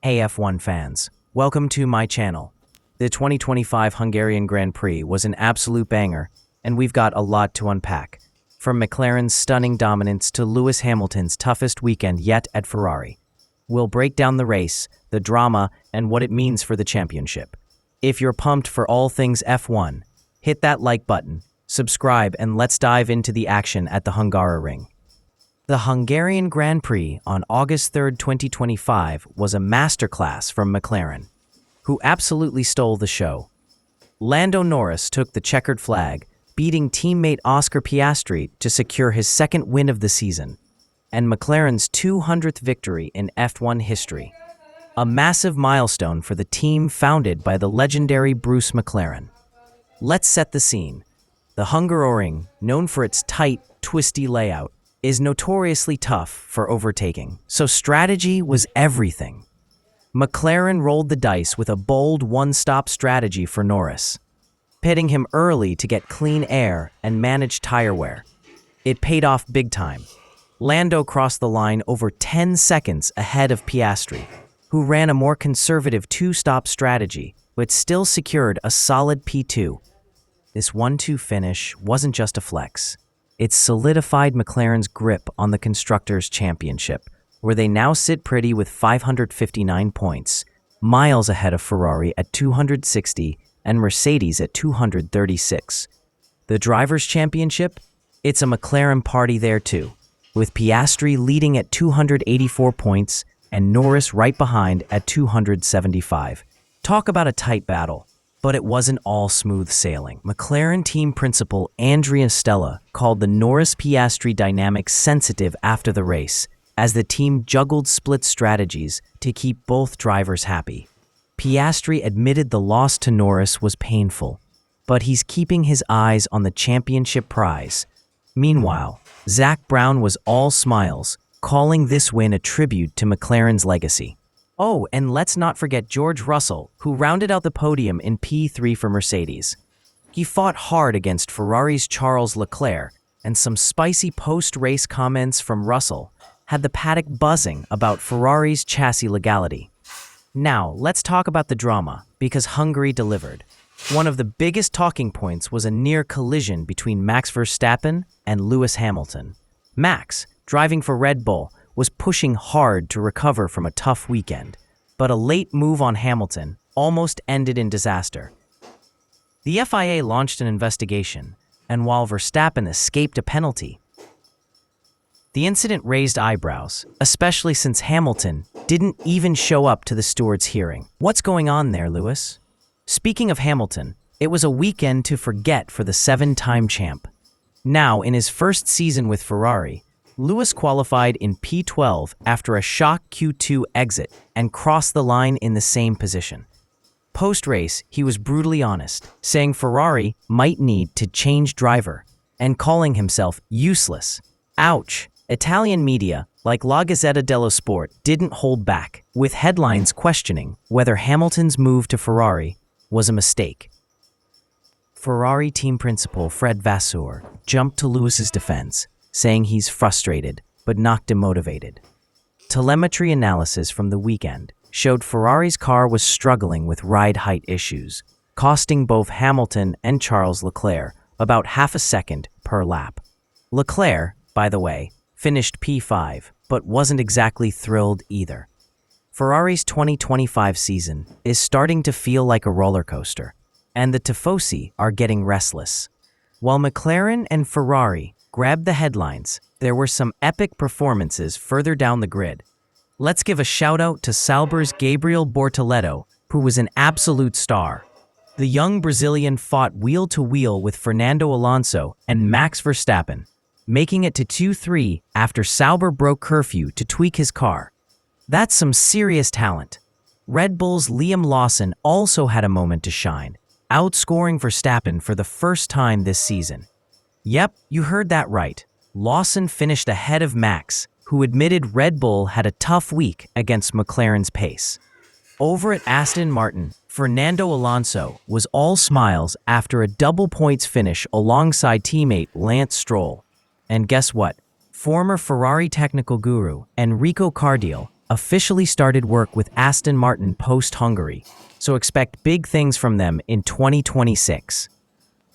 Hey F1 fans, welcome to my channel. The 2025 Hungarian Grand Prix was an absolute banger, and we've got a lot to unpack. From McLaren's stunning dominance to Lewis Hamilton's toughest weekend yet at Ferrari. We'll break down the race, the drama, and what it means for the championship. If you're pumped for all things F1, hit that like button, subscribe, and let's dive into the action at the Hungaroring. The Hungarian Grand Prix on August 3, 2025 was a masterclass from McLaren, who absolutely stole the show. Lando Norris took the checkered flag, beating teammate Oscar Piastri to secure his second win of the season, and McLaren's 200th victory in F1 history. A massive milestone for the team founded by the legendary Bruce McLaren. Let's set the scene. The Hungaroring, known for its tight, twisty layout, is notoriously tough for overtaking, so strategy was everything. McLaren rolled the dice with a bold one-stop strategy for Norris, pitting him early to get clean air and manage tire wear. It paid off big time. Lando crossed the line over 10 seconds ahead of Piastri, who ran a more conservative two-stop strategy, but still secured a solid P2. This 1-2 finish wasn't just a flex. It solidified McLaren's grip on the Constructors' Championship, where they now sit pretty with 559 points, miles ahead of Ferrari at 260 and Mercedes at 236. The Drivers' Championship? It's a McLaren party there too, with Piastri leading at 284 points and Norris right behind at 275. Talk about a tight battle. But it wasn't all smooth sailing. McLaren team principal Andrea Stella called the Norris-Piastri dynamic sensitive after the race, as the team juggled split strategies to keep both drivers happy. Piastri admitted the loss to Norris was painful, but he's keeping his eyes on the championship prize. Meanwhile, Zak Brown was all smiles, calling this win a tribute to McLaren's legacy. Oh, and let's not forget George Russell, who rounded out the podium in P3 for Mercedes. He fought hard against Ferrari's Charles Leclerc, and some spicy post-race comments from Russell had the paddock buzzing about Ferrari's chassis legality. Now, let's talk about the drama, because Hungary delivered. One of the biggest talking points was a near collision between Max Verstappen and Lewis Hamilton. Max, driving for Red Bull, was pushing hard to recover from a tough weekend, but a late move on Hamilton almost ended in disaster. The FIA launched an investigation, and while Verstappen escaped a penalty, the incident raised eyebrows, especially since Hamilton didn't even show up to the steward's hearing. What's going on there, Lewis? Speaking of Hamilton, it was a weekend to forget for the 7-time champ. Now, in his first season with Ferrari, Lewis qualified in P12 after a shock Q2 exit and crossed the line in the same position. Post-race, he was brutally honest, saying Ferrari might need to change driver and calling himself useless. Ouch! Italian media, like La Gazzetta dello Sport, didn't hold back, with headlines questioning whether Hamilton's move to Ferrari was a mistake. Ferrari team principal Fred Vasseur jumped to Lewis's defense, saying he's frustrated, but not demotivated. Telemetry analysis from the weekend showed Ferrari's car was struggling with ride height issues, costing both Hamilton and Charles Leclerc about half a second per lap. Leclerc, by the way, finished P5, but wasn't exactly thrilled either. Ferrari's 2025 season is starting to feel like a roller coaster, and the Tifosi are getting restless. While McLaren and Ferrari grabbed the headlines, there were some epic performances further down the grid. Let's give a shout-out to Sauber's Gabriel Bortoleto, who was an absolute star. The young Brazilian fought wheel-to-wheel with Fernando Alonso and Max Verstappen, making it to 2-3 after Sauber broke curfew to tweak his car. That's some serious talent. Red Bull's Liam Lawson also had a moment to shine, outscoring Verstappen for the first time this season. Yep, you heard that right. Lawson finished ahead of Max, who admitted Red Bull had a tough week against McLaren's pace. Over at Aston Martin, Fernando Alonso was all smiles after a double points finish alongside teammate Lance Stroll. And guess what? Former Ferrari technical guru Enrico Cardiel officially started work with Aston Martin post-Hungary, so expect big things from them in 2026.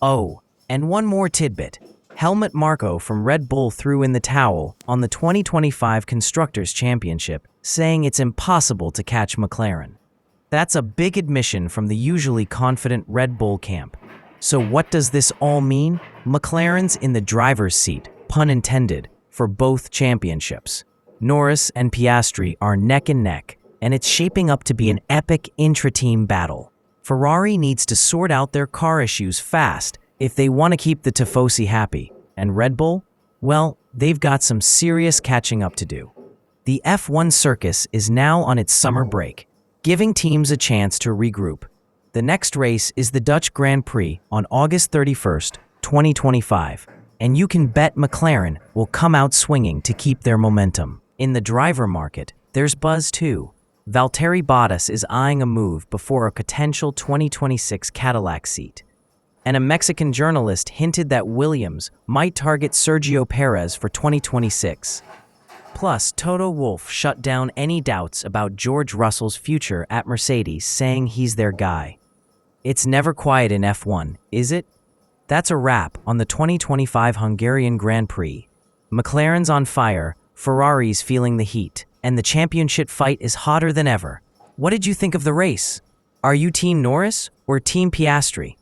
Oh, and one more tidbit. Helmut Marko from Red Bull threw in the towel on the 2025 Constructors' Championship, saying it's impossible to catch McLaren. That's a big admission from the usually confident Red Bull camp. So what does this all mean? McLaren's in the driver's seat, pun intended, for both championships. Norris and Piastri are neck and neck, and it's shaping up to be an epic intra-team battle. Ferrari needs to sort out their car issues fast if they want to keep the Tifosi happy. And Red Bull? Well, they've got some serious catching up to do. The F1 circus is now on its summer break, giving teams a chance to regroup. The next race is the Dutch Grand Prix on August 31st, 2025, and you can bet McLaren will come out swinging to keep their momentum. In the driver market, there's buzz too. Valtteri Bottas is eyeing a move before a potential 2026 Cadillac seat. And a Mexican journalist hinted that Williams might target Sergio Perez for 2026. Plus, Toto Wolff shut down any doubts about George Russell's future at Mercedes, saying he's their guy. It's never quiet in F1, is it? That's a wrap on the 2025 Hungarian Grand Prix. McLaren's on fire, Ferrari's feeling the heat, and the championship fight is hotter than ever. What did you think of the race? Are you Team Norris or Team Piastri?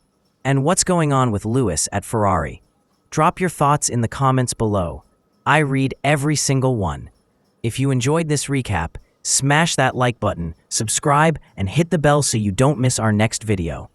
And what's going on with Lewis at Ferrari? Drop your thoughts in the comments below. I read every single one. If you enjoyed this recap, smash that like button, subscribe, and hit the bell so you don't miss our next video.